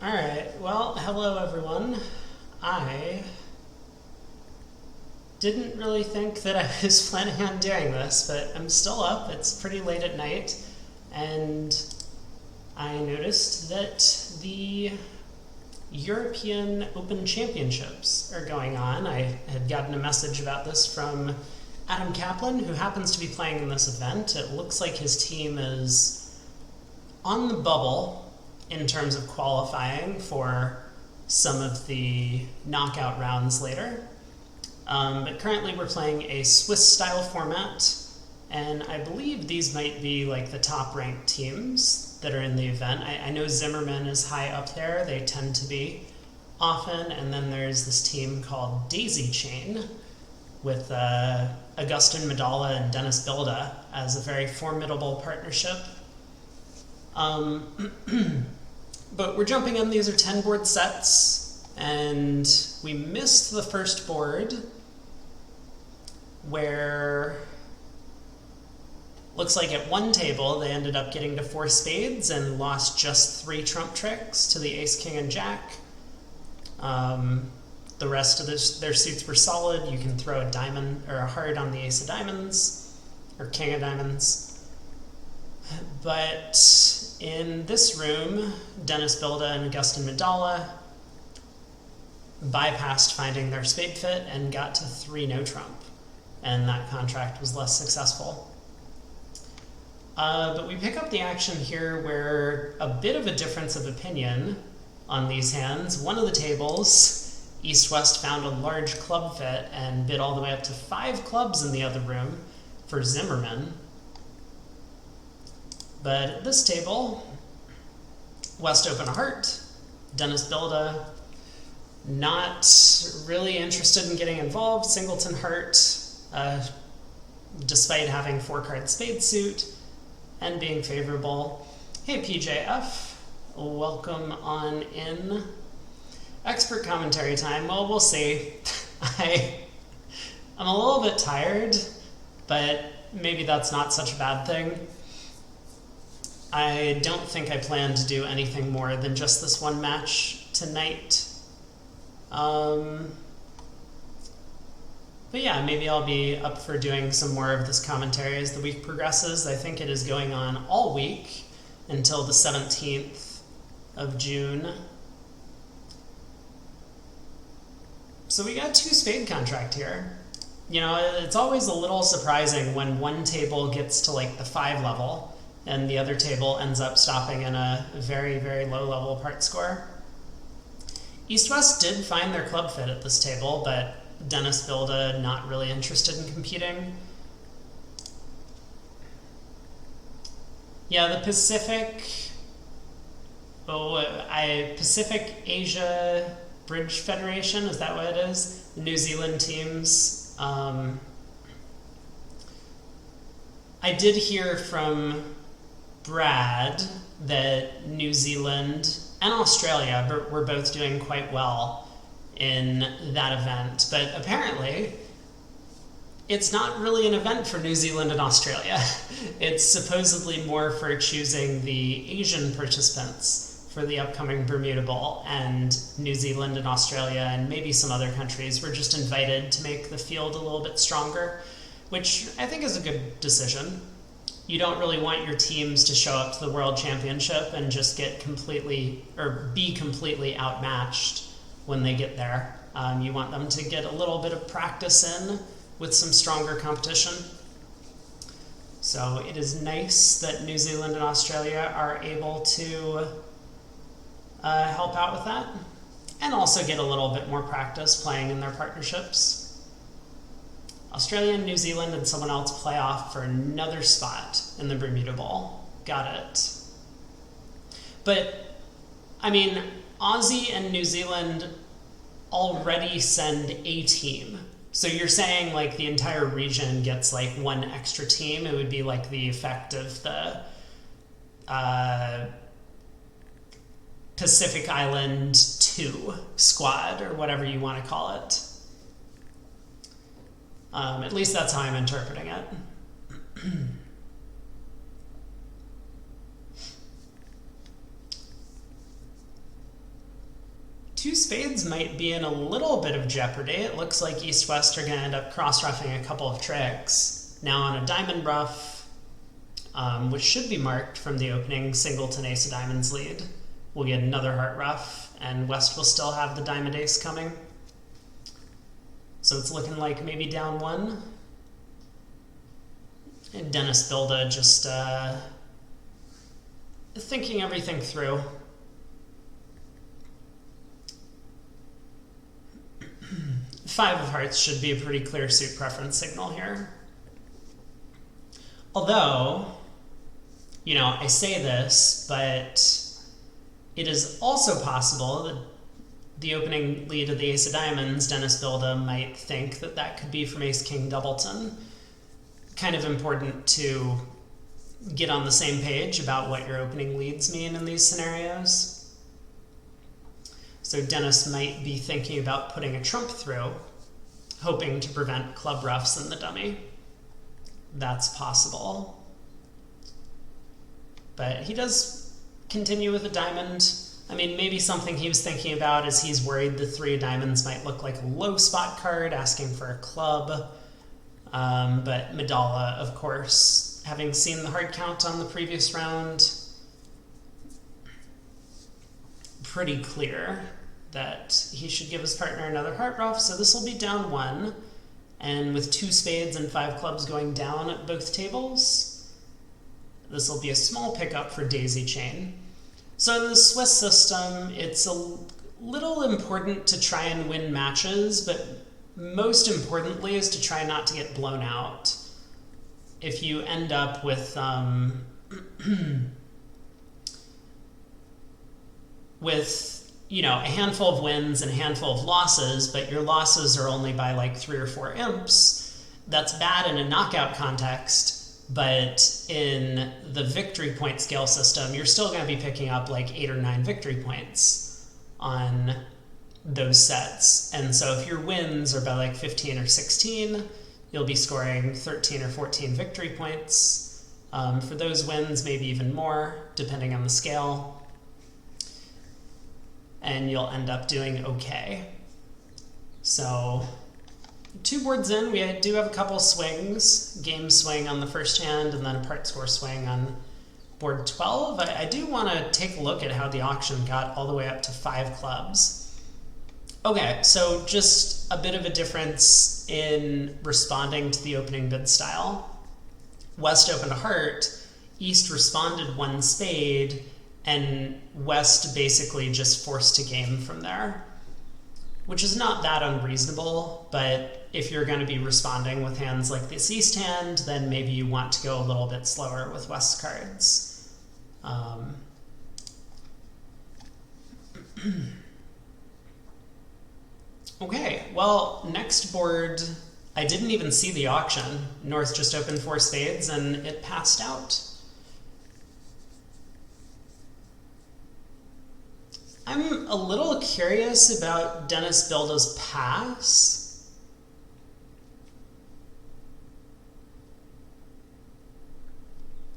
Alright, well, hello everyone. I didn't really think that I was planning on doing this, but I'm still up. It's pretty late at night, and I noticed that the European Open Championships are going on. I had gotten a message about this from Adam Kaplan, who happens to be playing in this event. It looks like his team is on the bubble in terms of qualifying for some of the knockout rounds later. But currently we're playing a Swiss-style format, and I believe these might be like the top-ranked teams that are in the event. I know Zimmerman is high up there. They tend to be often. And then there's this team called Daisy Chain with Augustin Madala and Dennis Bilde as a very formidable partnership. But we're jumping in. These are 10 board sets, and we missed the first board where looks like at one table they ended up getting to 4 spades and lost just 3 trump tricks to the ace, king, and jack. The rest of their suits were solid. You can throw a diamond or a heart on the ace of diamonds or king of diamonds. But in this room, Dennis Bilde and Augustin Madala bypassed finding their spade fit and got to 3 no trump, and that contract was less successful. But we pick up the action here where a bit of a difference of opinion on these hands. One of the tables, East-West found a large club fit and bid all the way up to 5 clubs in the other room for Zimmerman. But at this table, West opened a heart. Dennis Bilde not really interested in getting involved. Singleton heart, despite having 4-card spade suit and being favorable. Hey PJF, welcome on in. Expert commentary time. Well, we'll see. I'm a little bit tired, but maybe that's not such a bad thing. I don't think I plan to do anything more than just this one match tonight. But yeah, maybe I'll be up for doing some more of this commentary as the week progresses. I think it is going on all week until the 17th of June. So we got 2 spade contract here. You know, it's always a little surprising when one table gets to like the 5 level and the other table ends up stopping in a very, very low level part score. East-West did find their club fit at this table, but Dennis Bilde not really interested in competing. Yeah, the Pacific Asia Bridge Federation, is that what it is? The New Zealand teams. I did hear from Brad that New Zealand and Australia were both doing quite well in that event, but apparently it's not really an event for New Zealand and Australia. It's supposedly more for choosing the Asian participants for the upcoming Bermuda Bowl, and New Zealand and Australia and maybe some other countries were just invited to make the field a little bit stronger, which I think is a good decision. You don't really want your teams to show up to the World Championship and just get completely, or be completely outmatched when they get there. You want them to get a little bit of practice in with some stronger competition. So it is nice that New Zealand and Australia are able to help out with that, and also get a little bit more practice playing in their partnerships. Australia and New Zealand and someone else play off for another spot in the Bermuda Bowl. Got it. But, I mean, Aussie and New Zealand already send a team. So you're saying like the entire region gets like 1 extra team? It would be like the effect of the Pacific Island 2 squad, or whatever you want to call it. At least that's how I'm interpreting it. Two spades might be in a little bit of jeopardy. It looks like East-West are going to end up cross-ruffing a couple of tricks. Now on a diamond ruff, which should be marked from the opening singleton ace of diamonds lead, we'll get another heart ruff, and West will still have the diamond ace coming. So it's looking like maybe down one. And Dennis Bilde just thinking everything through. Five of hearts should be a pretty clear suit preference signal here. Although, you know, I say this, but it is also possible that the opening lead of the ace of diamonds, Dennis Bilde, might think that that could be from ace-king doubleton. Kind of important to get on the same page about what your opening leads mean in these scenarios. So Dennis might be thinking about putting a trump through, hoping to prevent club ruffs in the dummy. That's possible. But he does continue with a diamond. I mean, maybe something he was thinking about is he's worried the three of diamonds might look like a low spot card, asking for a club. But Madala, of course, having seen the hard count on the previous round, pretty clear that he should give his partner another heart ruff, so this will be down one, and with two spades and five clubs going down at both tables, this will be a small pickup for daisy chain. So in the Swiss system, it's a little important to try and win matches, but most importantly is to try not to get blown out. If you end up with with, you know, a handful of wins and a handful of losses, but your losses are only by like 3 or 4 imps, that's bad in a knockout context, but in the victory point scale system, you're still going to be picking up like 8 or 9 victory points on those sets. And so if your wins are by like 15 or 16, you'll be scoring 13 or 14 victory points. For those wins, maybe even more, depending on the scale. And you'll end up doing okay. So 2 boards in, we do have a couple swings. Game swing on the first hand, and then a part score swing on board 12. I do want to take a look at how the auction got all the way up to 5 clubs. Okay, so just a bit of a difference in responding to the opening bid style. West opened a heart, East responded 1 spade, and West basically just forced to game from there, which is not that unreasonable, but if you're going to be responding with hands like this East hand, then maybe you want to go a little bit slower with West cards. Okay, well, next board, I didn't even see the auction. North just opened 4 spades and it passed out. I'm a little curious about Dennis Bilde's pass.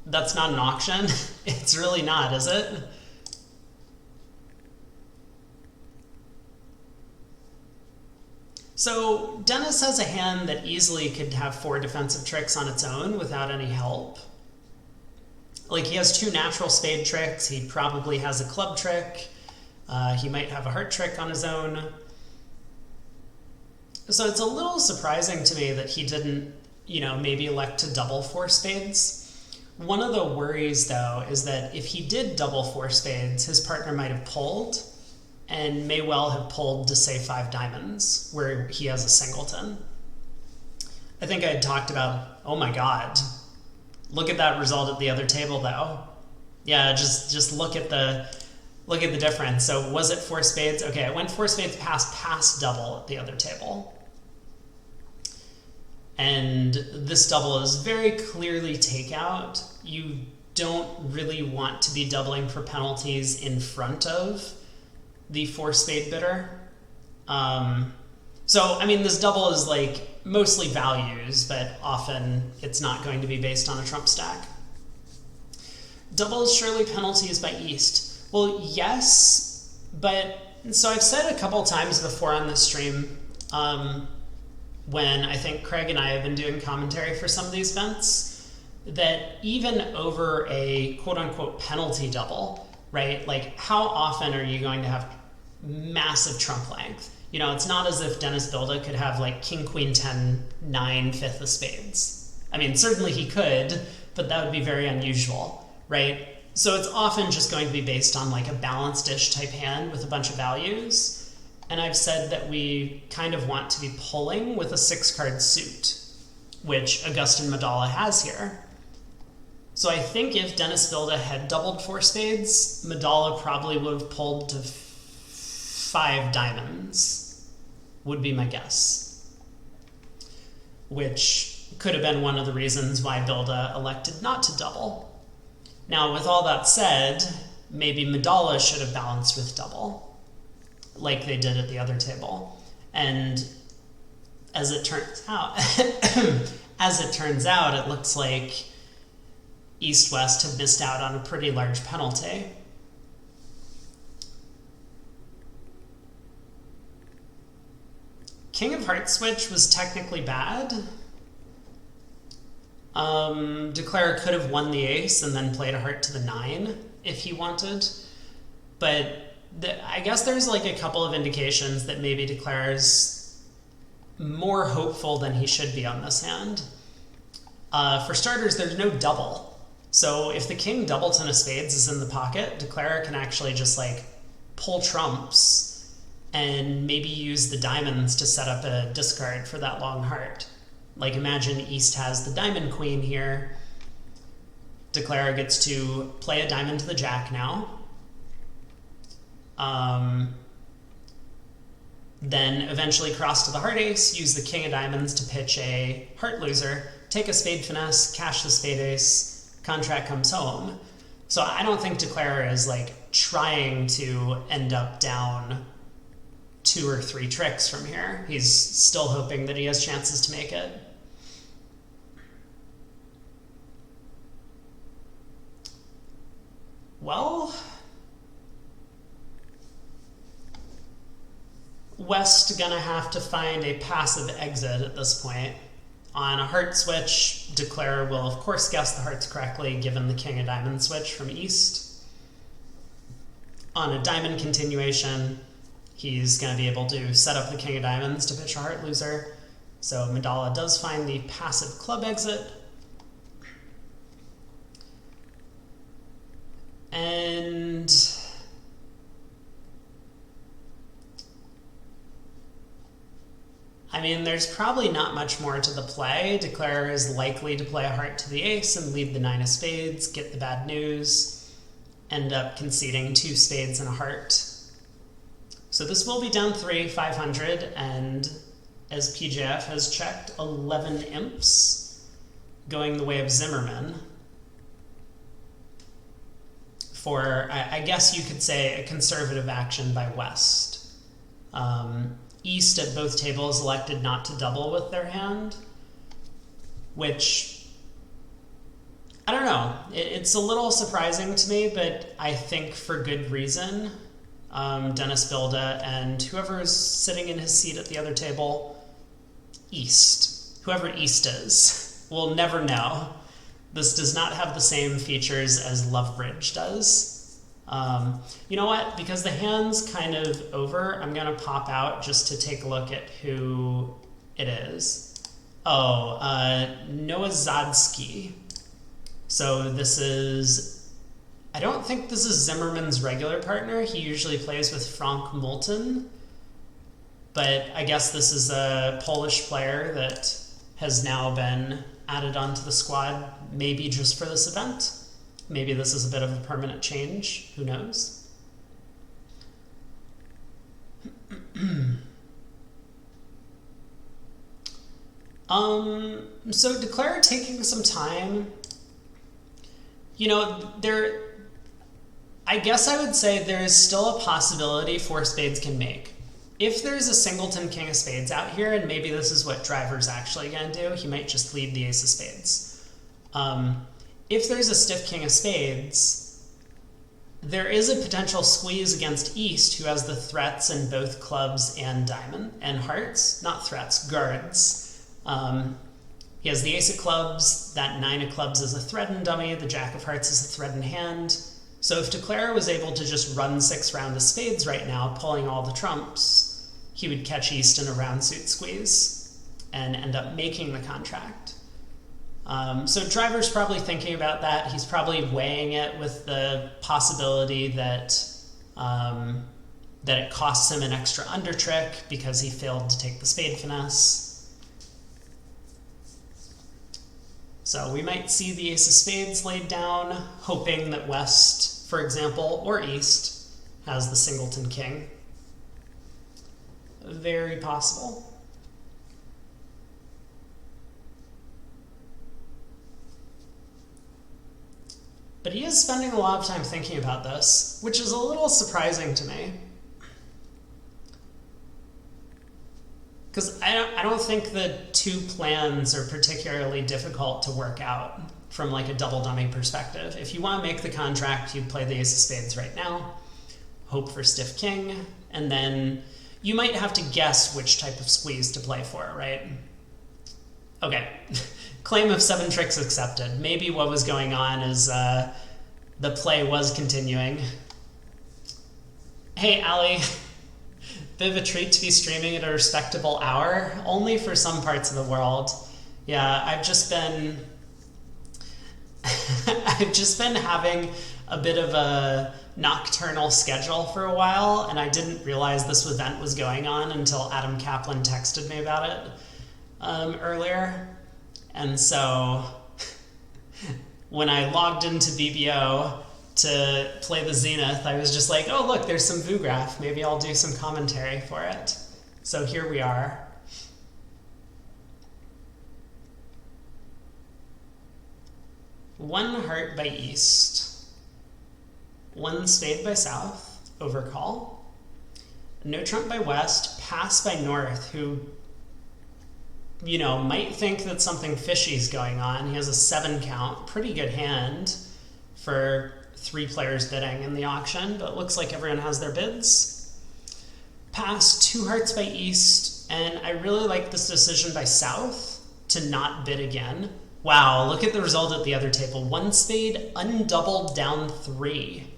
That's not an auction? It's really not, is it? So Dennis has a hand that easily could have 4 defensive tricks on its own without any help. Like, he has 2 natural spade tricks, he probably has a club trick, he might have a heart trick on his own. So it's a little surprising to me that he didn't, you know, maybe elect to double 4 spades. One of the worries, though, is that if he did double 4 spades, his partner might have pulled, and may well have pulled to, say, 5 diamonds, where he has a singleton. I think I had talked about, oh my god, look at that result at the other table, though. Yeah, just look at the difference. So was it 4 spades? Okay, it went 4 spades past double at the other table. And this double is very clearly takeout. You don't really want to be doubling for penalties in front of the 4 spade bidder. So, I mean, this double is like mostly values, but often it's not going to be based on a trump stack. Double is surely penalties by East. Well, yes, but so I've said a couple times before on this stream, when I think Craig and I have been doing commentary for some of these events, that even over a quote-unquote penalty double, right, like how often are you going to have massive trump length? You know, it's not as if Dennis Bilde could have like king, queen, 10, 9, fifth of spades. I mean, certainly he could, but that would be very unusual, right? So it's often just going to be based on like a balanced-ish type hand with a bunch of values. And I've said that we kind of want to be pulling with a 6-card suit, which Augustin Madala has here. So I think if Dennis Bilde had doubled 4 spades, Madala probably would have pulled to 5 diamonds, would be my guess. Which could have been one of the reasons why Bilde elected not to double. Now, with all that said, maybe Madala should have balanced with double, like they did at the other table. And as it turns out, it looks like East-West have missed out on a pretty large penalty. King of Hearts switch was technically bad. Declarer could have won the ace and then played a heart to the 9 if he wanted. But I guess there's like a couple of indications that maybe Declarer's more hopeful than he should be on this hand. For starters, there's no double. So if the king doubleton of spades is in the pocket, Declarer can actually just like pull trumps and maybe use the diamonds to set up a discard for that long heart. Like imagine East has the diamond queen here. Declarer gets to play a diamond to the jack now. Then eventually cross to the heart ace, use the king of diamonds to pitch a heart loser, take a spade finesse, cash the spade ace, contract comes home. So I don't think Declarer is like trying to end up down 2 or 3 tricks from here. He's still hoping that he has chances to make it. Well, West gonna have to find a passive exit at this point. On a heart switch, Declarer will of course guess the hearts correctly given the king of diamond switch from East. On a diamond continuation, he's going to be able to set up the king of diamonds to pitch a heart loser. So Madala does find the passive club exit. And I mean, there's probably not much more to the play. Declarer is likely to play a heart to the ace and lead the 9 of spades, get the bad news, end up conceding 2 spades and a heart. So this will be down 3, 500, and as PJF has checked, 11 imps, going the way of Zimmerman. For, I guess you could say, a conservative action by West. East at both tables elected not to double with their hand, which, I don't know, it's a little surprising to me, but I think for good reason. Dennis Bilde and whoever is sitting in his seat at the other table, East, whoever East is, we'll never know. This does not have the same features as Lovebridge does. You know what? Because the hand's kind of over, I'm going to pop out just to take a look at who it is. Oh, Noah Zadsky. So this is, I don't think this is Zimmerman's regular partner. He usually plays with Frank Moulton. But I guess this is a Polish player that has now been added onto the squad, maybe just for this event. Maybe this is a bit of a permanent change. Who knows? So Declarer taking some time. You know, I guess I would say there is still a possibility 4 spades can make. If there's a singleton king of spades out here, and maybe this is what Driver's actually going to do, he might just lead the ace of spades. If there's a stiff king of spades, there is a potential squeeze against East, who has the threats in both clubs and diamond and hearts. Not threats, guards. He has the ace of clubs, that 9 of clubs is a threat in dummy, the jack of hearts is a threat in hand. So if Declare was able to just run 6 round of spades right now, pulling all the trumps, he would catch East in a round suit squeeze and end up making the contract. So Driver's probably thinking about that. He's probably weighing it with the possibility that that it costs him an extra under trick because he failed to take the spade finesse. So we might see the ace of spades laid down, hoping that West, for example, or East, has the singleton king. Very possible. But he is spending a lot of time thinking about this, which is a little surprising to me. Because I don't think the 2 plans are particularly difficult to work out from like a double dummy perspective. If you want to make the contract, you play the ace of spades right now, hope for stiff king, and then you might have to guess which type of squeeze to play for, right? Okay. Claim of 7 tricks accepted. Maybe what was going on is the play was continuing. Hey, Allie. Bit of a treat to be streaming at a respectable hour, only for some parts of the world. Yeah, I've just been having a bit of a nocturnal schedule for a while, and I didn't realize this event was going on until Adam Kaplan texted me about it earlier. And so when I logged into BBO to play the Zenith, I was just like, oh, look, there's some Viewgraph. Maybe I'll do some commentary for it. So here we are. One heart by East, 1 spade by South, overcall. No trump by West, pass by North, who, you know, might think that something fishy is going on. He has a 7 count, pretty good hand for 3 players bidding in the auction, but it looks like everyone has their bids. Pass 2 hearts by East, and I really like this decision by South to not bid again. Wow, look at the result at the other table. 1 spade, undoubled, down 3.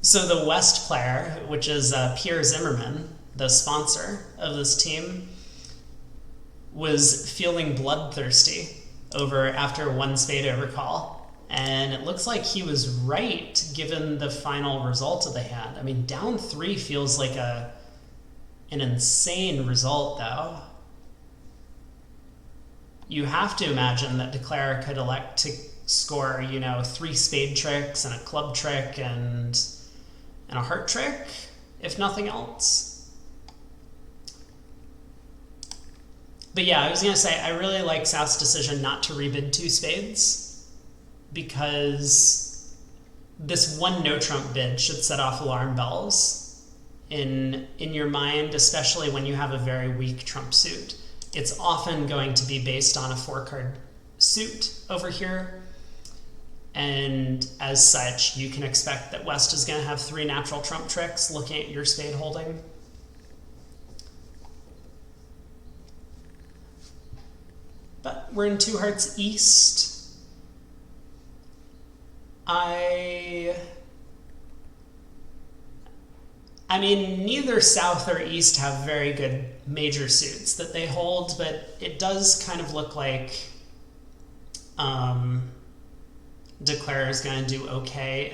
So the West player, which is Pierre Zimmerman, the sponsor of this team, was feeling bloodthirsty after 1 spade overcall. And it looks like he was right, given the final result of the hand. I mean, down 3 feels like an insane result, though. You have to imagine that Declare could elect to score, you know, 3 spade tricks and a club trick and a heart trick, if nothing else. But yeah, I was going to say, I really like South's decision not to rebid 2 spades, because this 1 no trump bid should set off alarm bells in your mind, especially when you have a very weak trump suit. It's often going to be based on a 4-card suit over here, and as such, you can expect that West is going to have 3 natural trump tricks looking at your spade holding. But we're in 2 hearts East. I mean, neither South or East have very good major suits that they hold, but it does kind of look like Declare is going to do okay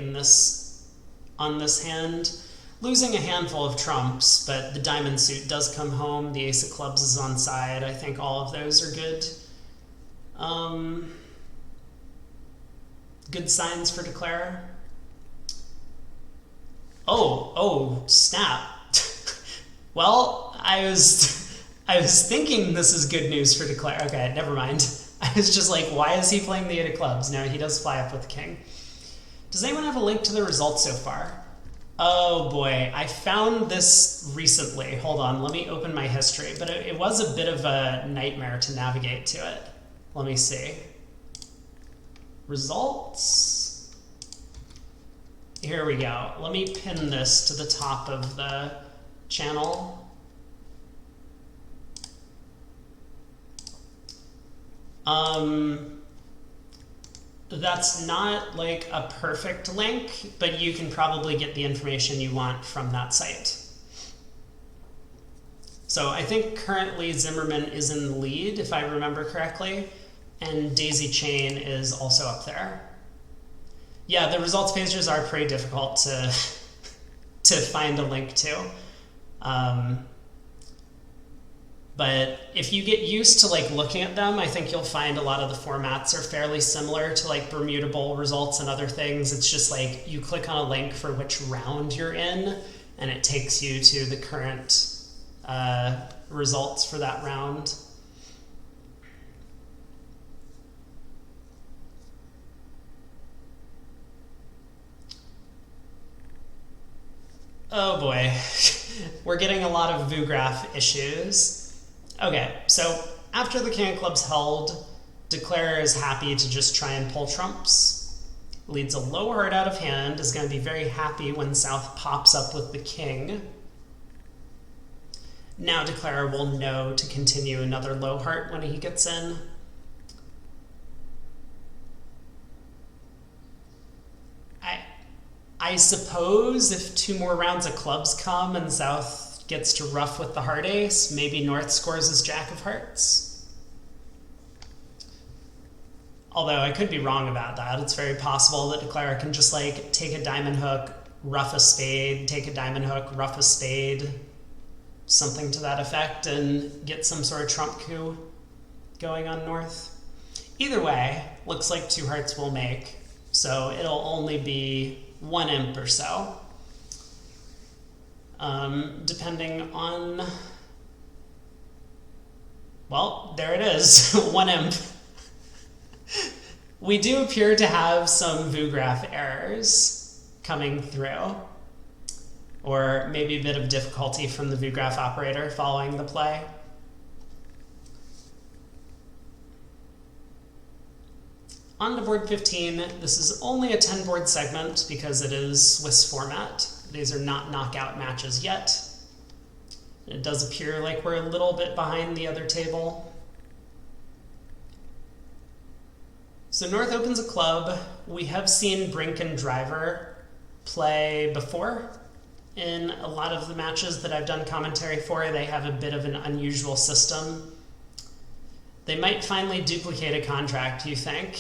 on this hand. Losing a handful of trumps, but the diamond suit does come home. The ace of clubs is on side. I think all of those are good. Good signs for Declare. Oh, snap. Well, I was thinking this is good news for Declare. Okay, never mind. I was just like, why is he playing the 8 of clubs? No, he does fly up with the king. Does anyone have a link to the results so far? Oh boy, I found this recently. Hold on, let me open my history. But it was a bit of a nightmare to navigate to it. Let me see. Results. Here we go. Let me pin this to the top of the channel. That's not like a perfect link, but you can probably get the information you want from that site. So I think currently Zimmerman is in the lead, if I remember correctly, and Daisy Chain is also up there. Yeah, the results pages are pretty difficult to find a link to. But if you get used to like looking at them, I think you'll find a lot of the formats are fairly similar to like bermutable results and other things. It's just like you click on a link for which round you're in, and it takes you to the current results for that round. Oh boy, we're getting a lot of Viewgraph issues. Okay, so after the King of Clubs held, Declarer is happy to just try and pull trumps. Leads a low heart out of hand, is going to be very happy when South pops up with the King. Now Declarer will know to continue another low heart when he gets in. I suppose if 2 more rounds of clubs come and South gets to ruff with the heart ace, maybe North scores his Jack of Hearts. Although I could be wrong about that. It's very possible that Declarer can just like take a diamond hook, ruff a spade, take a diamond hook, ruff a spade, something to that effect, and get some sort of trump coup going on North. Either way, looks like 2 hearts will make, so it'll only be 1 imp or so, depending on, well, there it is, 1 imp. We do appear to have some Viewgraph errors coming through, or maybe a bit of difficulty from the Viewgraph operator following the play. On to board 15, this is only a 10-board segment because it is Swiss format. These are not knockout matches yet. It does appear like we're a little bit behind the other table. So North opens a club. We have seen Brink and Driver play before. In a lot of the matches that I've done commentary for, they have a bit of an unusual system. They might finally duplicate a contract, you think?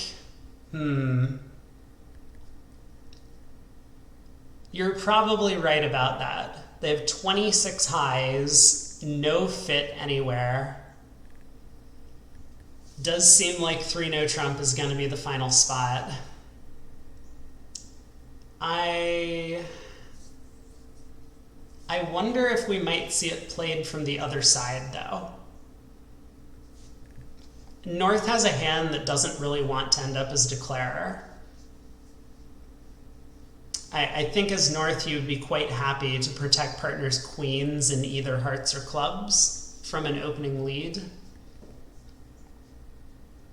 You're probably right about that. They have 26 highs, no fit anywhere. Does seem like 3 no trump is going to be the final spot. I wonder if we might see it played from the other side, though. North has a hand that doesn't really want to end up as Declarer. I think as North, you'd be quite happy to protect partner's queens in either hearts or clubs from an opening lead.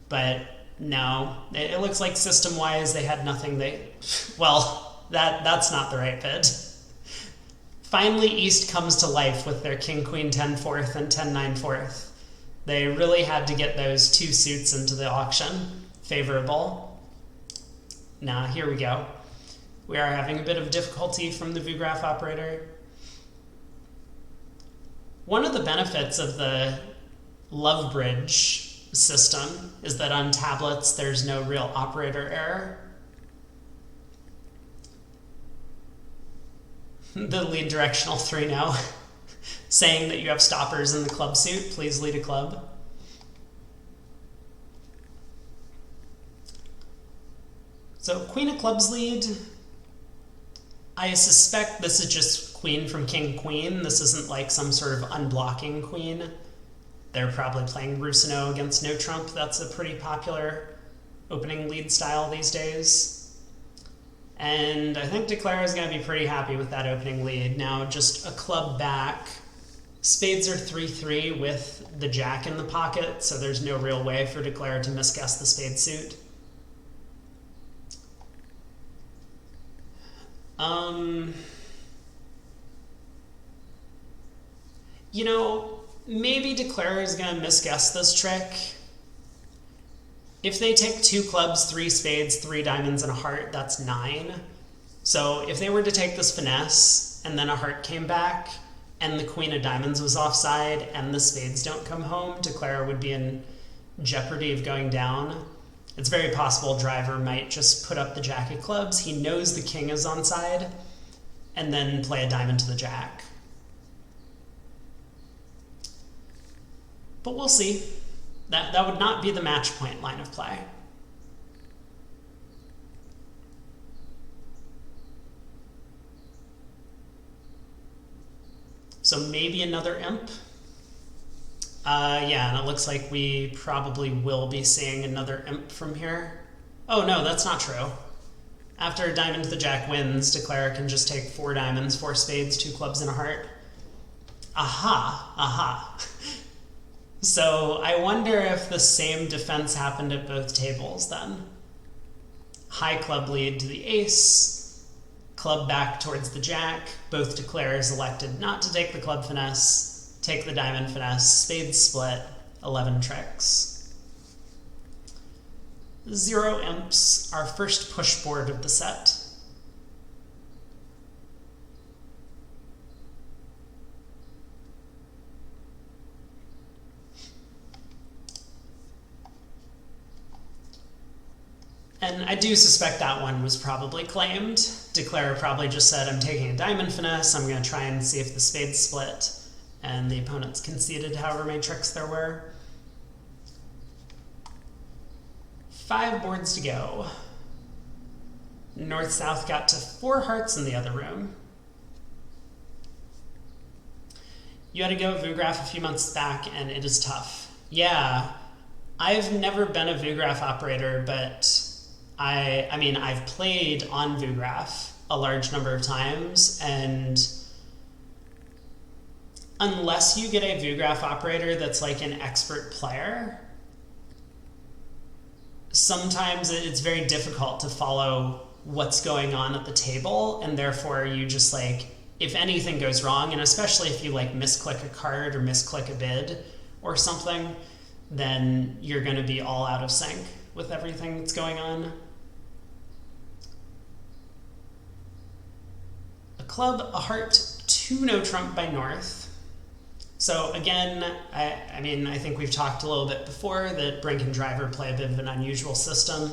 But no, it looks like system-wise they had nothing well, that's not the right bid. Finally, East comes to life with their King, Queen, 10-4 and 10-9-4. They really had to get those 2 suits into the auction. Favorable. Now, here we go. We are having a bit of difficulty from the Viewgraph operator. One of the benefits of the Love Bridge system is that on tablets there's no real operator error. The lead directional 3-no, saying that you have stoppers in the club suit, please lead a club. So Queen of Clubs lead. I suspect this is just queen from king, queen. This isn't like some sort of unblocking queen. They're probably playing Rusino against no trump. That's a pretty popular opening lead style these days. And I think Declarer is going to be pretty happy with that opening lead. Now just a club back. Spades are 3-3 with the jack in the pocket, so there's no real way for Declarer to misguess the spade suit. You know, maybe Declare is going to misguess this trick. If they take 2 clubs, 3 spades, 3 diamonds, and a heart, that's 9. So if they were to take this finesse, and then a heart came back, and the queen of diamonds was offside, and the spades don't come home, Declare would be in jeopardy of going down. It's very possible Driver might just put up the jack of clubs. He knows the king is onside, and then play a diamond to the jack. But we'll see. That would not be the match point line of play. So maybe another imp. Yeah, and it looks like we probably will be seeing another imp from here. Oh no, that's not true. After a diamond to the jack wins, Declare can just take 4 diamonds, 4 spades, 2 clubs, and a heart. Aha, aha. So I wonder if the same defense happened at both tables then. High club lead to the ace, club back towards the jack. Both Declares elected not to take the club finesse, take the diamond finesse, spades split, 11 tricks. 0 imps, our first push board of the set. And I do suspect that one was probably claimed. Declare probably just said, I'm taking a diamond finesse, I'm going to try and see if the spades split. And the opponents conceded however many tricks there were. 5 boards to go. North-South got to 4 hearts in the other room. You had to go Viewgraph a few months back, and it is tough. Yeah, I've never been a Viewgraph operator, but I mean, I've played on Viewgraph a large number of times, and unless you get a Viewgraph operator that's like an expert player, sometimes it's very difficult to follow what's going on at the table, and therefore you just like, if anything goes wrong, and especially if you like misclick a card or misclick a bid or something, then you're going to be all out of sync with everything that's going on. A club, a heart, 2 no trump by North. So again, I mean, I think we've talked a little bit before that Brink and Driver play a bit of an unusual system.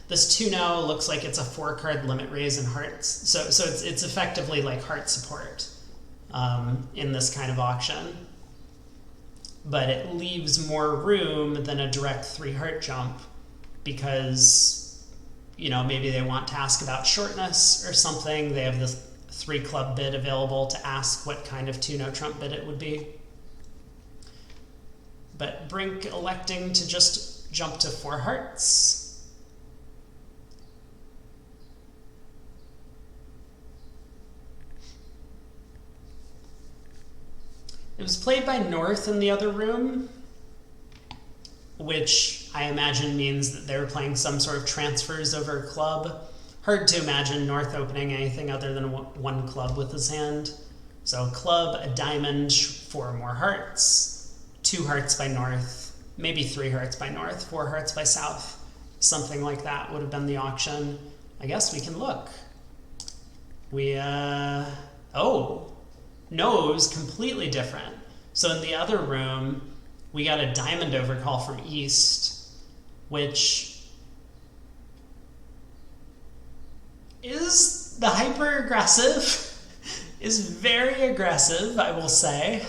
This 2 no looks like it's a 4-card limit raise in hearts. So it's effectively like heart support in this kind of auction. But it leaves more room than a direct 3-heart jump because, you know, maybe they want to ask about shortness or something. They have this 3-club bid available to ask what kind of 2 no trump bid it would be. But Brink electing to just jump to 4 hearts. It was played by North in the other room, which I imagine means that they were playing some sort of transfers over a club. Hard to imagine North opening anything other than 1 club with his hand. So a club, a diamond, 4 more hearts, 2 hearts by North, maybe 3 hearts by North, 4 hearts by South. Something like that would have been the auction. I guess we can look. Oh, no, it was completely different. So in the other room, we got a diamond overcall from East, which is the hyper aggressive, is very aggressive, I will say,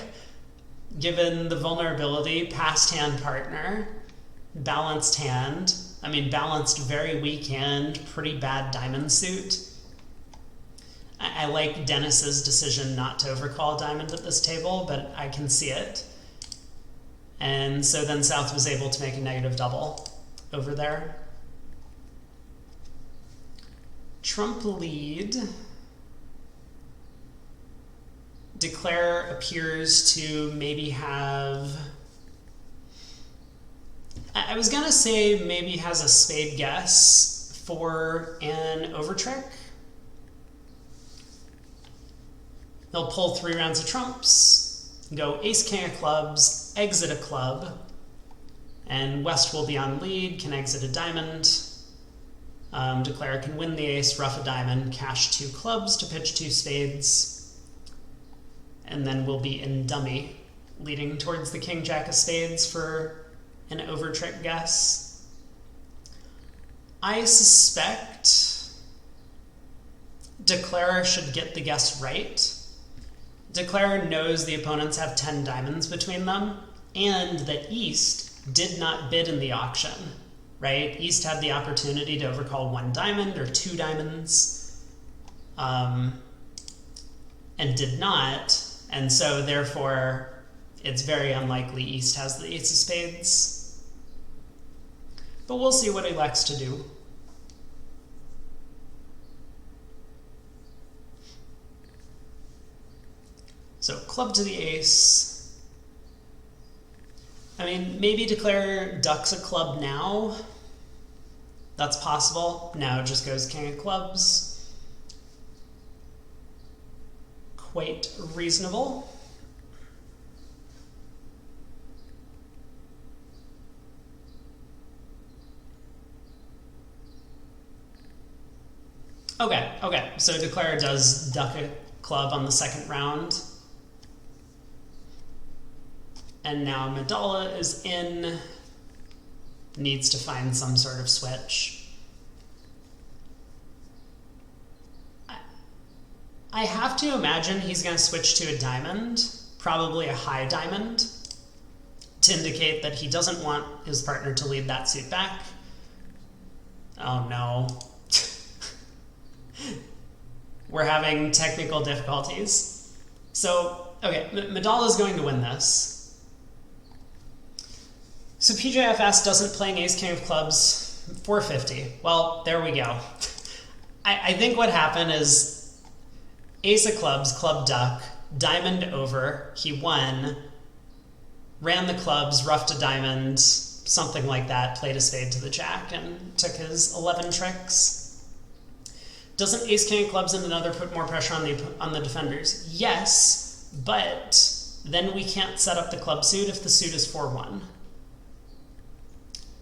given the vulnerability, past hand partner, balanced hand, I mean balanced very weak hand, pretty bad diamond suit. I like Dennis's decision not to overcall a diamond at this table, but I can see it. And so then South was able to make a negative double over there. Trump lead. Declare appears to maybe have, I was gonna say maybe has a spade guess for an overtrick. He'll pull 3 rounds of trumps, go ace, king of clubs, exit a club, and West will be on lead, can exit a diamond. Declare can win the ace, ruff a diamond, cash 2 clubs to pitch 2 spades, and then we'll be in dummy, leading towards the king, jack of spades for an over trick guess. I suspect Declare should get the guess right. Declare knows the opponents have 10 diamonds between them, and that East did not bid in the auction, right? East had the opportunity to overcall 1 diamond or 2 diamonds, and did not, and so therefore it's very unlikely East has the ace of spades. But we'll see what he elects to do. So club to the ace. I mean, maybe Declare ducks a club now. That's possible. Now it just goes king of clubs. Quite reasonable. Okay, so Declare does duck a club on the second round. And now Madala is in, needs to find some sort of switch. I have to imagine he's going to switch to a diamond, probably a high diamond, to indicate that he doesn't want his partner to lead that suit back. Oh no. We're having technical difficulties. So, okay, Madala is going to win this. So PJFS doesn't playing ace, king of clubs, 450. Well, there we go. I think what happened is ace of clubs, club duck, diamond over, he won, ran the clubs, roughed a diamond, something like that, played a spade to the jack, and took his 11 tricks. Doesn't ace, king of clubs and another put more pressure on the defenders? Yes, but then we can't set up the club suit if the suit is 4-1.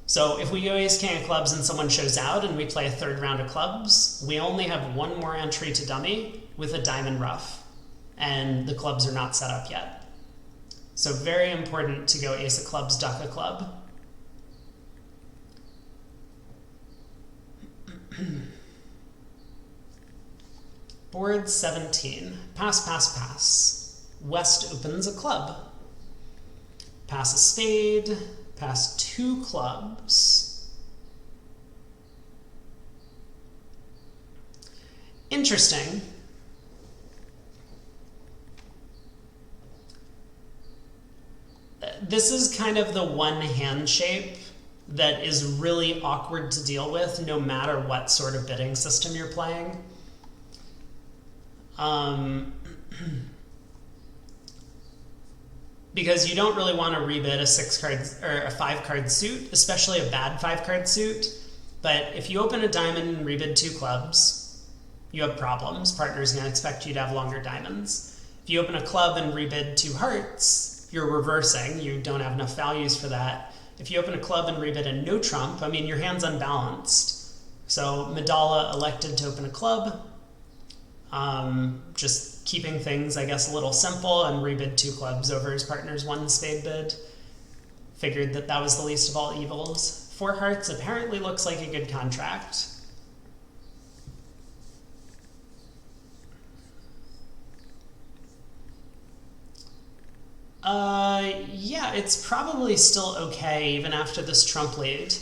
So if we go ace, king of clubs and someone shows out and we play a 3rd round of clubs, we only have 1 more entry to dummy with a diamond ruff, and the clubs are not set up yet. So very important to go ace of clubs, duck a club. Board 17. Pass, pass, pass. West opens a club. Pass a spade. Pass 2 clubs. Interesting. This is kind of the one hand shape that is really awkward to deal with no matter what sort of bidding system you're playing. Because you don't really want to rebid a 6-card or a 5-card suit, especially a bad 5-card suit. But if you open a diamond and rebid 2 clubs, you have problems. Partner's going to expect you to have longer diamonds. If you open a club and rebid 2 hearts, you're reversing. You don't have enough values for that. If you open a club and rebid a no trump, I mean, your hand's unbalanced. So Madala elected to open a club. Just keeping things, I guess, a little simple, and rebid 2 clubs over his partner's 1 spade bid. Figured that that was the least of all evils. 4 hearts apparently looks like a good contract. Yeah, it's probably still okay even after this trump lead.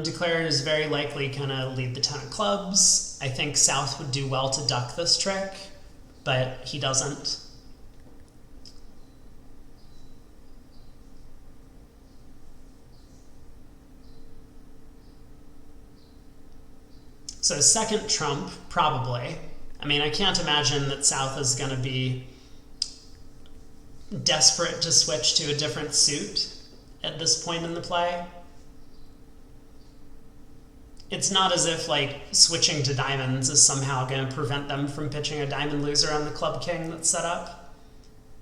Declare is very likely gonna lead the 10 of clubs. I think South would do well to duck this trick, but he doesn't. So second trump, probably. I mean, I can't imagine that South is gonna be desperate to switch to a different suit at this point in the play. it's not as if like switching to diamonds is somehow going to prevent them from pitching a diamond loser on the club king that's set up.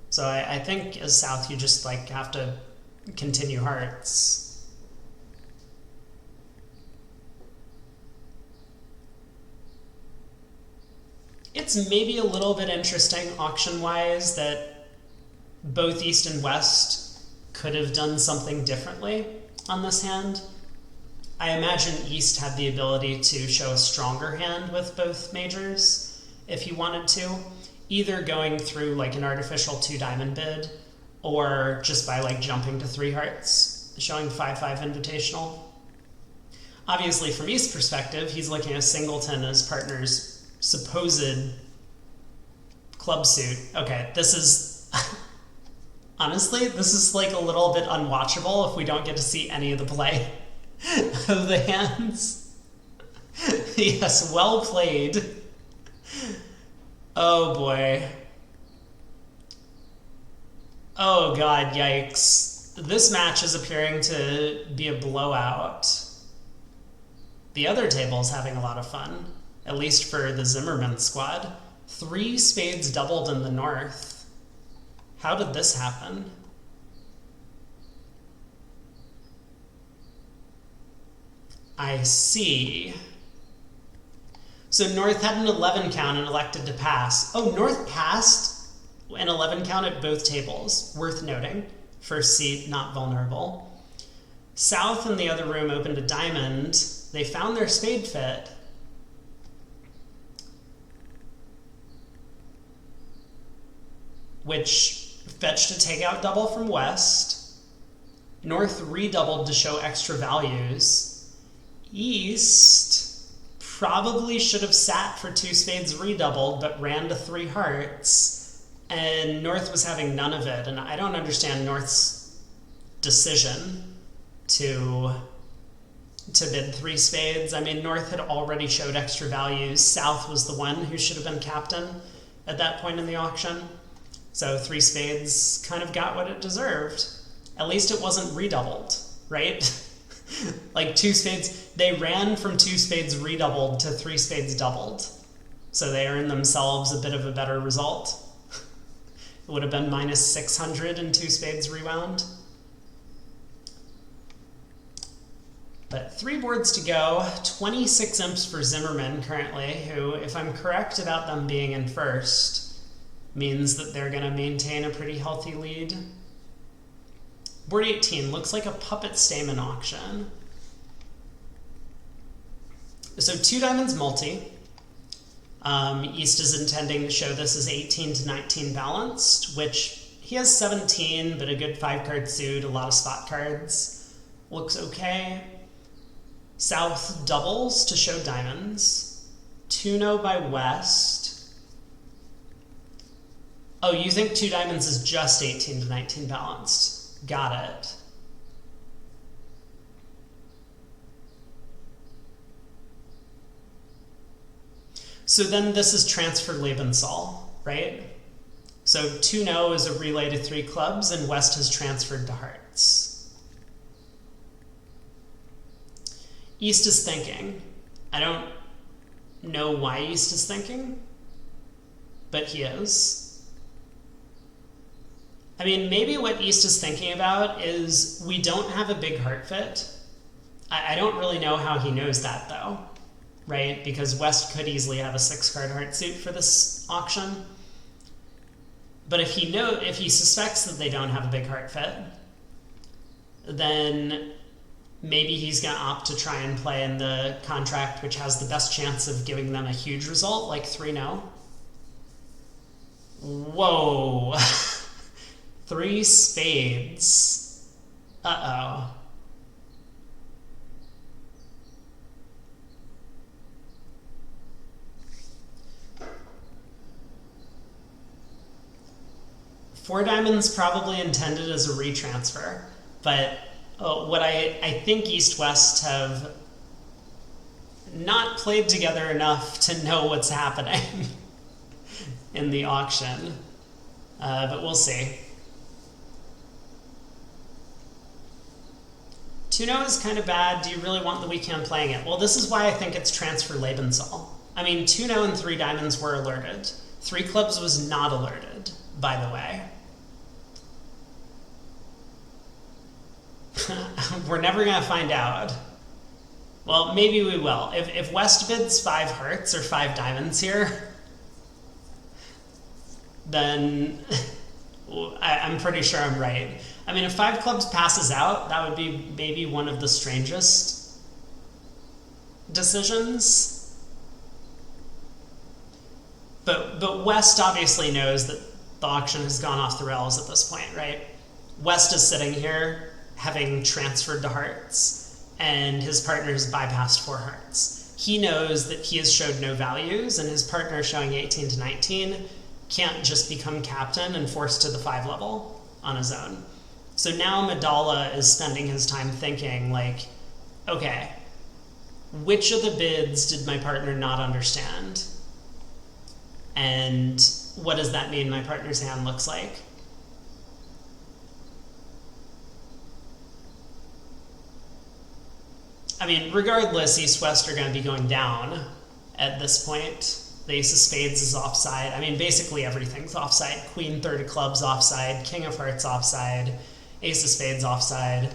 So I think as South, you just like have to continue hearts. It's maybe a little bit interesting auction-wise that both East and West could have done something differently on this hand. I imagine East had the ability to show a stronger hand with both majors if he wanted to, either going through like an artificial 2-diamond bid or just by like jumping to 3 hearts, showing 5-5 invitational. Obviously from East's perspective, he's looking at Singleton as partner's supposed club suit. Okay, this is honestly, this is like a little bit unwatchable if we don't get to see any of the play of the hands. Yes, well played. Oh boy. Oh god, yikes. This match is appearing to be a blowout. The other table's having a lot of fun, at least for the Zimmerman squad. 3 spades doubled in the north. How did this happen? I see. So North had an 11 count and elected to pass. Oh, North passed an 11 count at both tables. Worth noting. First seat, not vulnerable. South in the other room opened a diamond. They found their spade fit. Which fetched a takeout double from West. North redoubled to show extra values. East probably should have sat for 2 spades redoubled, but ran to 3 hearts, and North was having none of it, and I don't understand North's decision to bid 3 spades. I mean, North had already showed extra values. South was the one who should have been captain at that point in the auction. So 3 spades kind of got what it deserved. At least it wasn't redoubled, right? Like 2 spades, they ran from 2 spades redoubled to 3 spades doubled. So they earned themselves a bit of a better result. It would have been minus 600 and 2 spades rewound. But 3 boards to go, 26 imps for Zimmerman currently, who, if I'm correct about them being in first, means that they're going to maintain a pretty healthy lead. Board 18 looks like a puppet Stamen auction. So 2 diamonds multi. East is intending to show this as 18 to 19 balanced, which he has 17, but a good 5-card suit, a lot of spot cards. Looks okay. South doubles to show diamonds. 2-no by West. Oh, you think 2 diamonds is just 18 to 19 balanced. Got it. So then this is transfer Lebensal, right? So 2-no is a relay to 3 clubs, and West has transferred to hearts. East is thinking. I don't know why East is thinking, but he is. I mean, maybe what East is thinking about is we don't have a big heart fit. I don't really know how he knows that, though, right? Because West could easily have a 6-card heart suit for this auction. But if he suspects that they don't have a big heart fit, then maybe he's going to opt to try and play in the contract which has the best chance of giving them a huge result, like 3-no. Whoa. 3 spades. Uh-oh. Four diamonds probably intended as a retransfer, but what I think East-West have not played together enough to know what's happening in the auction, but we'll see. 2-0 is kind of bad. Do you really want the weak hand playing it? Well, this is why I think it's transfer Lebensal. I mean, 2-0 and 3 diamonds were alerted. 3 clubs was not alerted, by the way. We're never going to find out. Well, maybe we will. If West bids 5 hearts or 5 diamonds here, then I'm pretty sure I'm right. I mean, if 5 clubs passes out, that would be maybe one of the strangest decisions. But West obviously knows that the auction has gone off the rails at this point, right? West is sitting here having transferred to hearts, and his partner has bypassed 4 hearts. He knows that he has showed no values, and his partner showing 18 to 19 can't just become captain and forced to the 5 level on his own. So now Madala is spending his time thinking, like, okay, which of the bids did my partner not understand? And what does that mean my partner's hand looks like? I mean, regardless, East-West are going to be going down at this point. The Ace of Spades is offside. I mean, basically everything's offside. Queen, 3rd of clubs offside. King of hearts offside. Ace of Spades offside.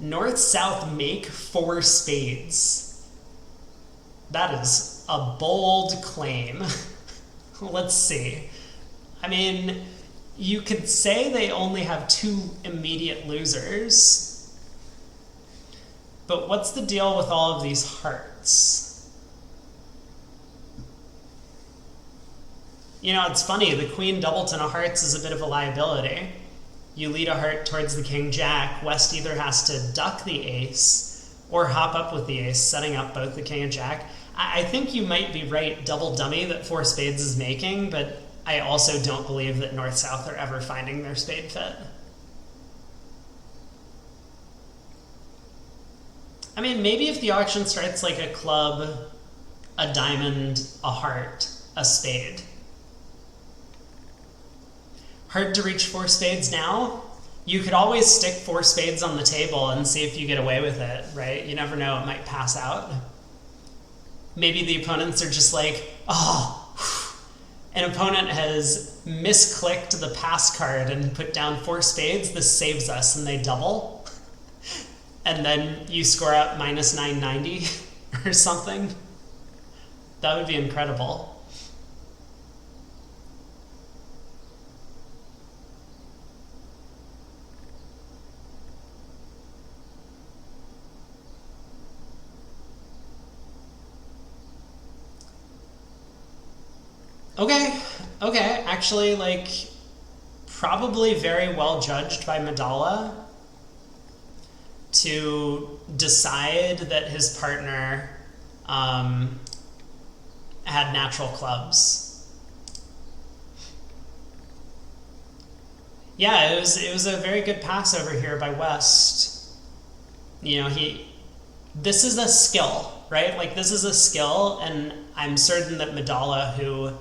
North-South make 4 spades. That is a bold claim. Let's see. I mean, you could say they only have 2 immediate losers. But what's the deal with all of these hearts? You know, it's funny, the Queen Doubleton of hearts is a bit of a liability. You lead a heart towards the King Jack. West either has to duck the ace or hop up with the ace, setting up both the King and Jack. I think you might be right, double dummy, that 4 spades is making, but I also don't believe that North-South are ever finding their spade fit. I mean, maybe if the auction starts like a club, a diamond, a heart, a spade. Hard to reach 4 spades now? You could always stick 4 spades on the table and see if you get away with it, right? You never know, it might pass out. Maybe the opponents are just like, oh, an opponent has misclicked the pass card and put down 4 spades, this saves us, and they double. And then you score out minus 990 or something. That would be incredible. Okay, actually, like, probably very well judged by Madala to decide that his partner had natural clubs. Yeah, it was a very good pass over here by West. You know, this is a skill, right? Like, this is a skill, and I'm certain that Madala, who,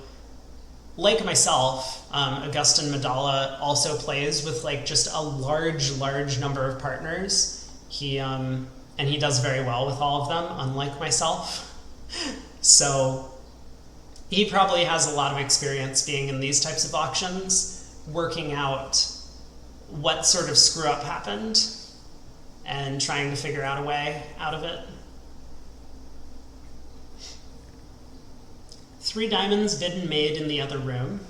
like myself, Augustin Madala also plays with like just a large number of partners. And he does very well with all of them, unlike myself. So he probably has a lot of experience being in these types of auctions, working out what sort of screw up happened and trying to figure out a way out of it. 3 diamonds bid and made in the other room,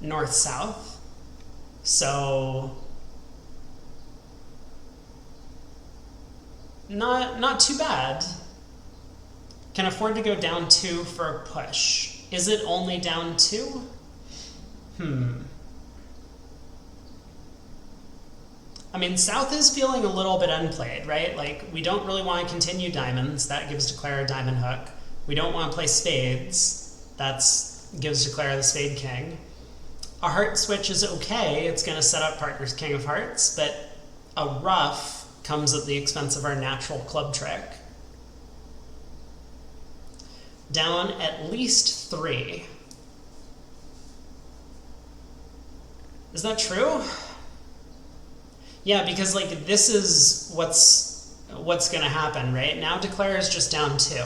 north-south. So not too bad. Can afford to go down 2 for a push. Is it only down 2? I mean, South is feeling a little bit unplayed, right? Like, we don't really want to continue diamonds. That gives Declare a diamond hook. We don't want to play spades. That gives Declare the spade king. A heart switch is okay. It's going to set up partner's king of hearts, but a ruff comes at the expense of our natural club trick. Down at least 3. Is that true? Yeah, because like this is what's gonna happen, right? Now declare is just down 2.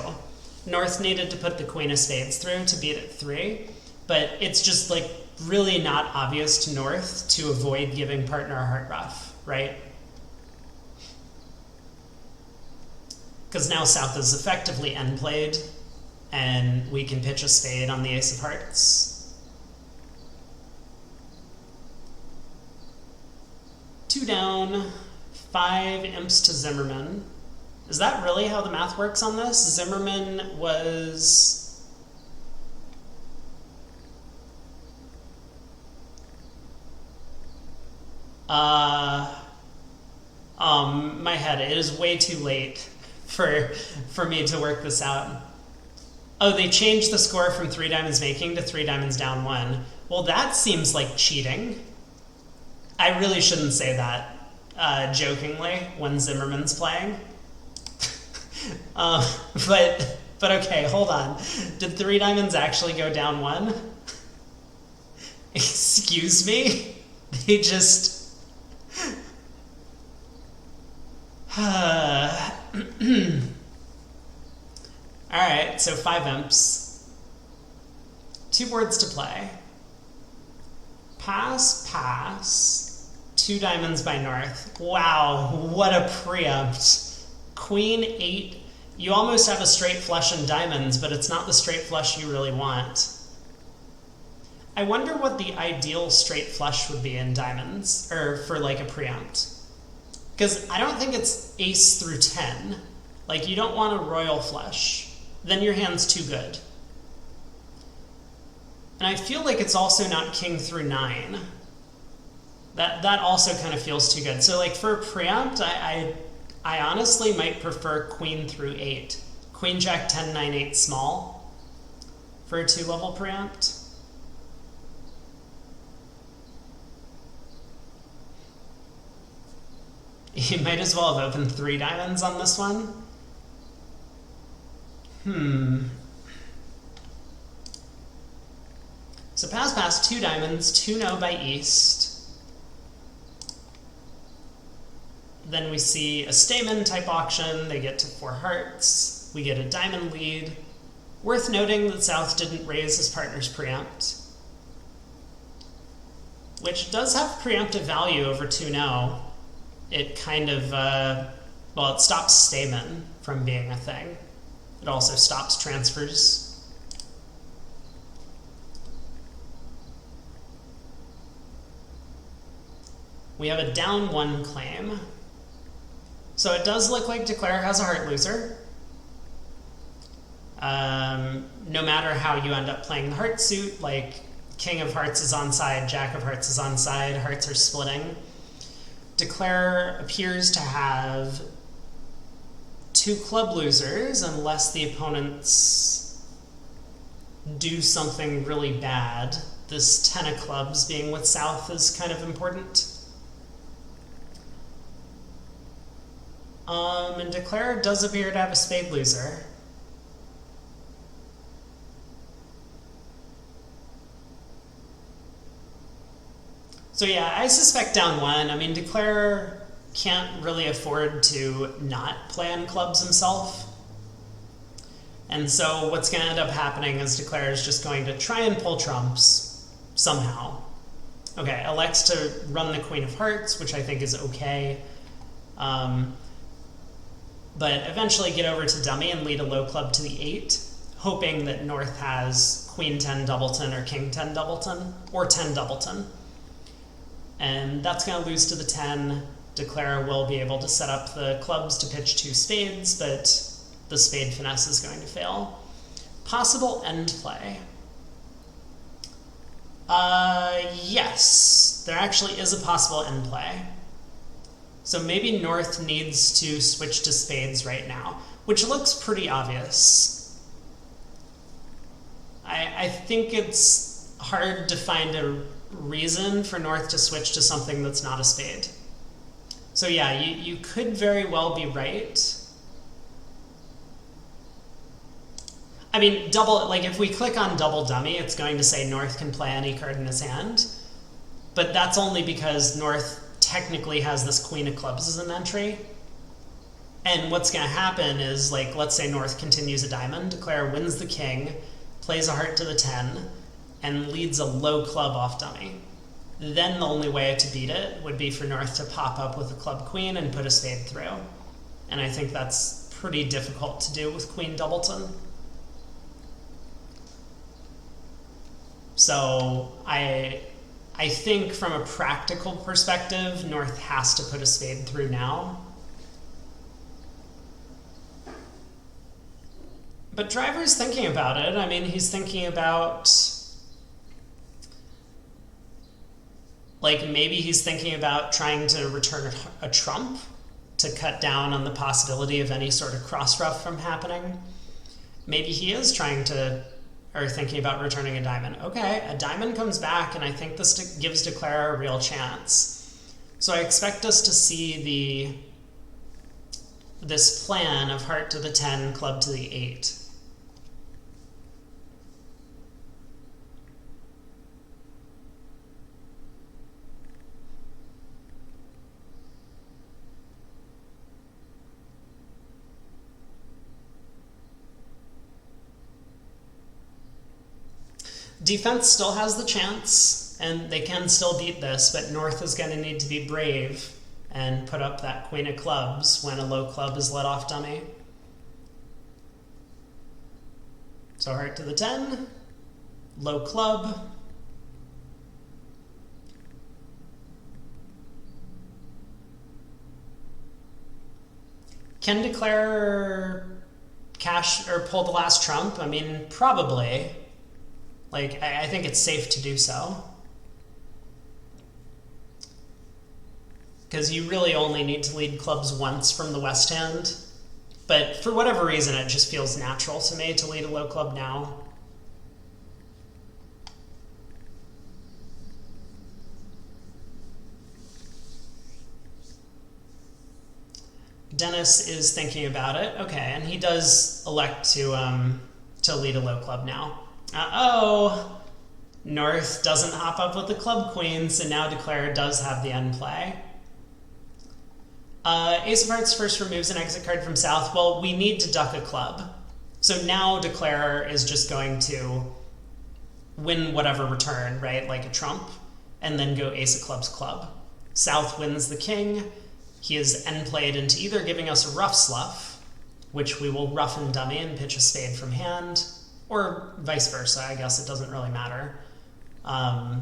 North needed to put the queen of spades through to beat it 3, but it's just like really not obvious to North to avoid giving partner a heart ruff, right? Because now South is effectively end played, and we can pitch a spade on the ace of hearts. 2 down, 5 imps to Zimmerman. Is that really how the math works on this? Zimmerman was... my head, it is way too late for me to work this out. Oh, they changed the score from 3 diamonds making to 3 diamonds down 1. Well, that seems like cheating. I really shouldn't say that jokingly when Zimmerman's playing. But okay, hold on. Did 3 diamonds actually go down 1? Excuse me? They just... Alright, so 5 imps. 2 boards to play. Pass, pass. 2 diamonds by North. Wow, what a preempt. Queen 8. You almost have a straight flush in diamonds, but it's not the straight flush you really want. I wonder what the ideal straight flush would be in diamonds, or for like a preempt. Because I don't think it's ace through 10. Like, you don't want a royal flush. Then your hand's too good. And I feel like it's also not king through 9. That also kind of feels too good. So like for a preempt, I honestly might prefer queen through 8. Queen, jack, 10, 9, 8 small for a 2-level preempt. You might as well have opened 3 diamonds on this one. So pass, pass, 2 diamonds, 2 no by east. Then we see a Stamen type auction. They get to 4 hearts. We get a diamond lead. Worth noting that South didn't raise his partner's preempt, which does have preemptive value over 2 no. It kind of, well, it stops Stamen from being a thing. It also stops transfers. We have a down 1 claim. So it does look like Declare has a heart loser. No matter how you end up playing the heart suit, like King of Hearts is on side, Jack of Hearts is on side, hearts are splitting. Declare appears to have 2 club losers unless the opponents do something really bad. This 10 of clubs being with South is kind of important. And Declare does appear to have a spade loser. So yeah, I suspect down 1. I mean, Declare can't really afford to not play on clubs himself. And so what's going to end up happening is Declare is just going to try and pull trumps somehow. Okay, elects to run the Queen of Hearts, which I think is okay. But eventually get over to dummy and lead a low club to the 8, hoping that North has Queen 10 doubleton or King 10 doubleton, or 10 doubleton. And that's going to lose to the 10. Declare will be able to set up the clubs to pitch 2 spades, but the spade finesse is going to fail. Possible end play. Yes, there actually is a possible end play. So maybe North needs to switch to spades right now, which looks pretty obvious. I think it's hard to find a reason for North to switch to something that's not a spade. So yeah, you could very well be right. I mean, like if we click on double dummy, it's going to say North can play any card in his hand, but that's only because North technically has this queen of clubs as an entry. And what's going to happen is, like, let's say North continues a diamond, declare wins the king, plays a heart to the 10, and leads a low club off dummy. Then the only way to beat it would be for North to pop up with a club queen and put a spade through. And I think that's pretty difficult to do with Queen Doubleton. So I think from a practical perspective, North has to put a spade through now. But Driver's thinking about it. I mean, he's thinking about, like, maybe he's thinking about trying to return a trump to cut down on the possibility of any sort of cross-ruff from happening. Maybe he is trying to, or thinking about returning a diamond. Okay, a diamond comes back, and I think this gives Declare a real chance. So I expect us to see this plan of heart to the 10, club to the 8. Defense still has the chance, and they can still beat this, but North is going to need to be brave and put up that queen of clubs when a low club is let off dummy. So heart to the 10, low club. Can Declare cash or pull the last trump? I mean, probably. Like, I think it's safe to do so. Because you really only need to lead clubs once from the west hand. But for whatever reason, it just feels natural to me to lead a low club now. Dennis is thinking about it. Okay, and he does elect to lead a low club now. Uh-oh! North doesn't hop up with the club queen, so now Declare does have the end play. Ace of Hearts first removes an exit card from South. Well, we need to duck a club. So now Declare is just going to win whatever return, right? Like a trump, and then go Ace of Clubs club. South wins the king. He is end played into either giving us a rough slough, which we will rough and dummy and pitch a spade from hand, or vice versa, I guess it doesn't really matter. And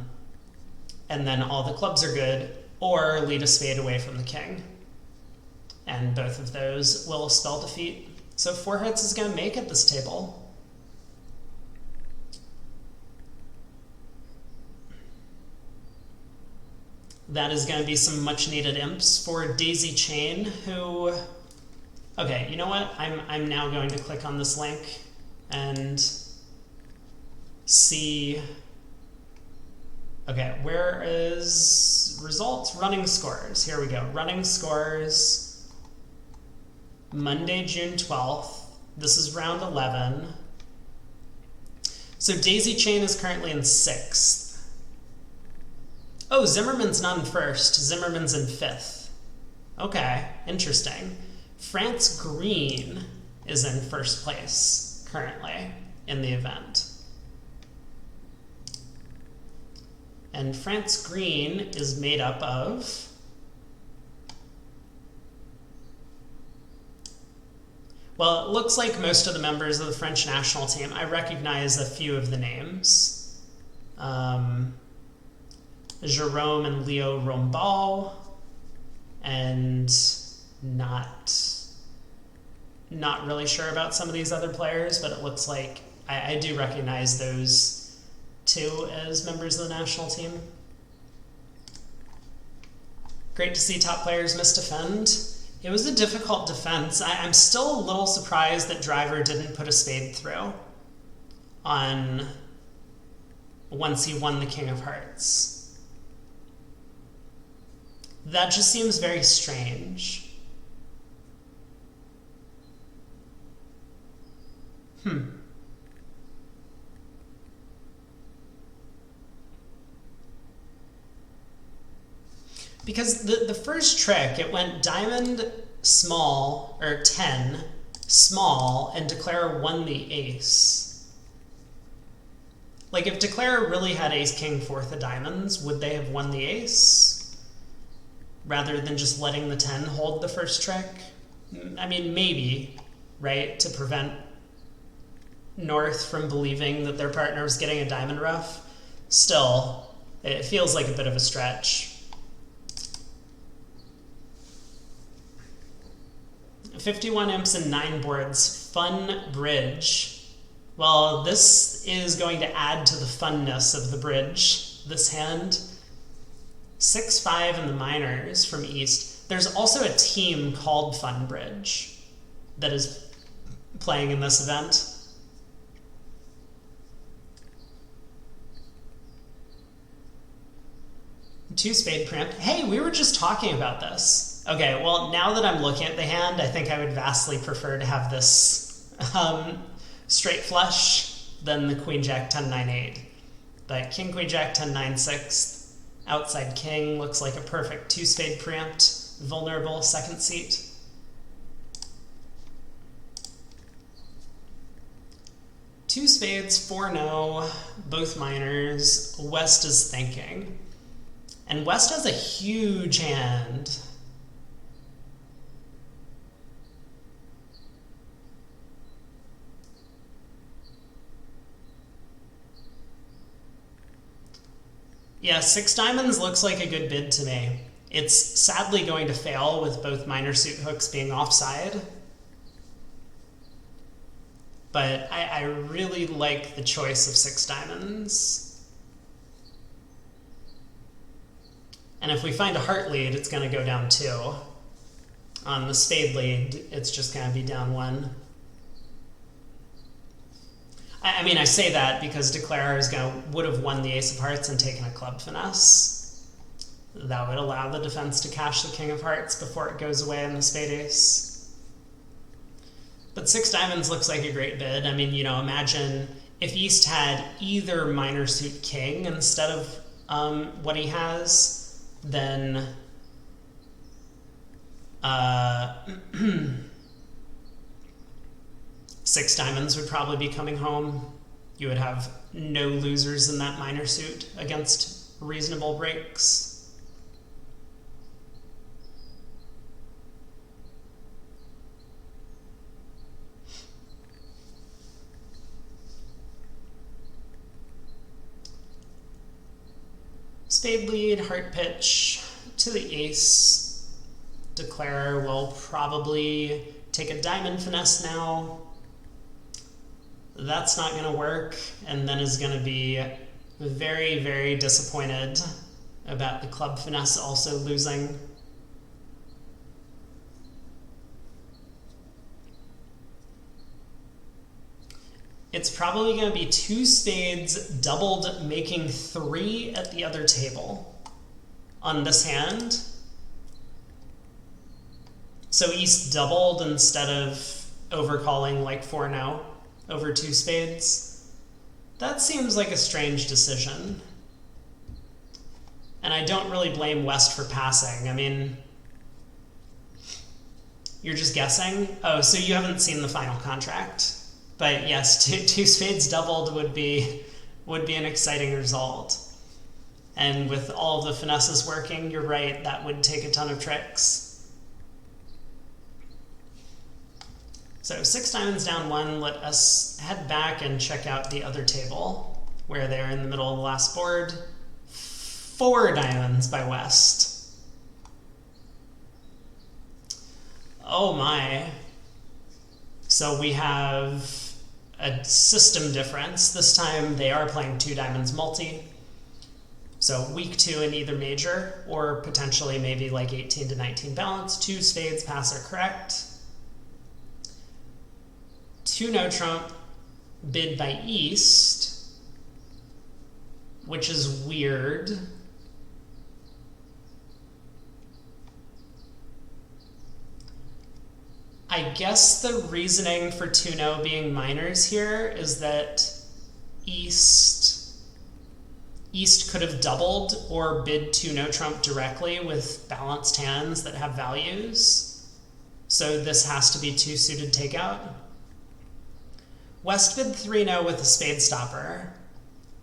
then all the clubs are good, or lead a spade away from the king. And both of those will spell defeat. So 4 hearts is going to make it this table. That is going to be some much needed imps for Daisy Chain, who... Okay, you know what? I'm now going to click on this link and see... Okay, where is results? Running scores. Here we go. Running scores. Monday, June 12th. This is round 11. So Daisy Chain is currently in 6th. Oh, Zimmerman's not in 1st. Zimmerman's in 5th. Okay, interesting. France Green is in 1st place currently in the event. And France Green is made up of... Well, it looks like most of the members of the French national team. I recognize a few of the names. Jerome and Leo Rombal, and not really sure about some of these other players, but it looks like I do recognize those two as members of the national team. Great to see top players misdefend. It was a difficult defense. I'm still a little surprised that Driver didn't put a spade through on once he won the King of Hearts. That just seems very strange. Because the first trick, it went diamond small, or 10, small, and Declare won the ace. Like, if Declare really had ace, king, fourth of diamonds, would they have won the ace? Rather than just letting the 10 hold the first trick? I mean, maybe, right? To prevent North from believing that their partner was getting a diamond ruff. Still, it feels like a bit of a stretch. 51 imps and 9 boards. Fun bridge. Well, this is going to add to the funness of the bridge, this hand. 6-5 in the minors from East. There's also a team called Fun Bridge that is playing in this event. Two spade preempt. Hey, we were just talking about this. Okay, well, now that I'm looking at the hand, I think I would vastly prefer to have this straight flush than the queen jack 10 9 8. But king queen jack 10 9 6, outside king looks like a perfect two spade preempt, vulnerable second seat. Two spades, 4-0, both minors. West is thinking. And West has a huge hand. Yeah, 6 diamonds looks like a good bid to me. It's sadly going to fail with both minor suit hooks being offside. But I really like the choice of 6 diamonds. And if we find a heart lead, it's going to go down 2. On the spade lead, it's just going to be down 1. I mean, I say that because Declare would have won the ace of hearts and taken a club finesse. That would allow the defense to cash the king of hearts before it goes away in the spade ace. But 6 diamonds looks like a great bid. I mean, you know, imagine if East had either minor suit king instead of what he has, then 6 diamonds would probably be coming home. You would have no losers in that minor suit against reasonable breaks. Spade lead, heart pitch to the ace. Declare will probably take a diamond finesse now. That's not going to work, and then is going to be very, very disappointed about the club finesse also losing. It's probably going to be 2 spades doubled, making 3 at the other table on this hand. So East doubled instead of overcalling like 4-0 over 2 spades. That seems like a strange decision. And I don't really blame West for passing. I mean, you're just guessing? Oh, so you haven't seen the final contract. But yes, two spades doubled would be an exciting result. And with all of the finesses working, you're right, that would take a ton of tricks. So 6 diamonds down 1, let us head back and check out the other table, where they're in the middle of the last board. 4 diamonds by West. Oh my. So we have a system difference. This time they are playing 2 diamonds multi. So weak 2 in either major, or potentially maybe like 18 to 19 balance. 2 spades pass are correct. 2 no trump, bid by East, which is weird. I guess the reasoning for 2-0 being minors here is that East East could have doubled or bid 2 no trump directly with balanced hands that have values. So this has to be 2 suited takeout. West bid 3 no with a spade stopper.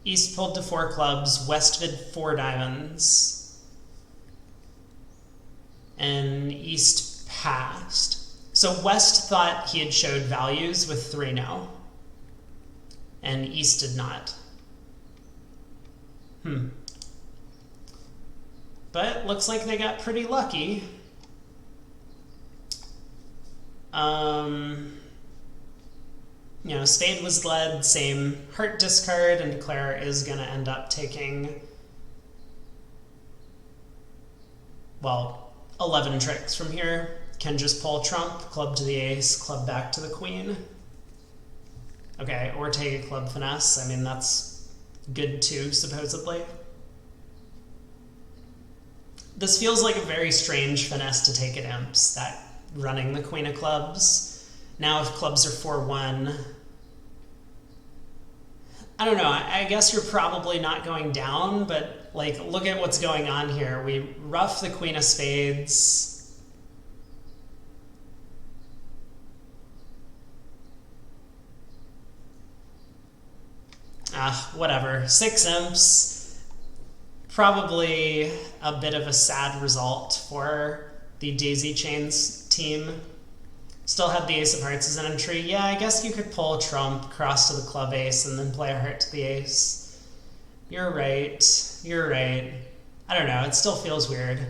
East pulled to 4 clubs, West bid 4 diamonds. And East passed. So West thought he had showed values with 3 no. And East did not. But looks like they got pretty lucky. You know, spade was led, same heart discard, and Claire is going to end up taking, well, 11 tricks from here. Can just pull trump, club to the ace, club back to the queen. Okay, or take a club finesse. I mean, that's good too, supposedly. This feels like a very strange finesse to take at imps, that running the queen of clubs. Now if clubs are 4-1, I don't know, I guess you're probably not going down, but like, look at what's going on here. We rough the queen of spades. Whatever. 6 imps. Probably a bit of a sad result for the daisy chains team. Still had the ace of hearts as an entry. Yeah, I guess you could pull trump, cross to the club ace, and then play a heart to the ace. You're right. You're right. I don't know. It still feels weird.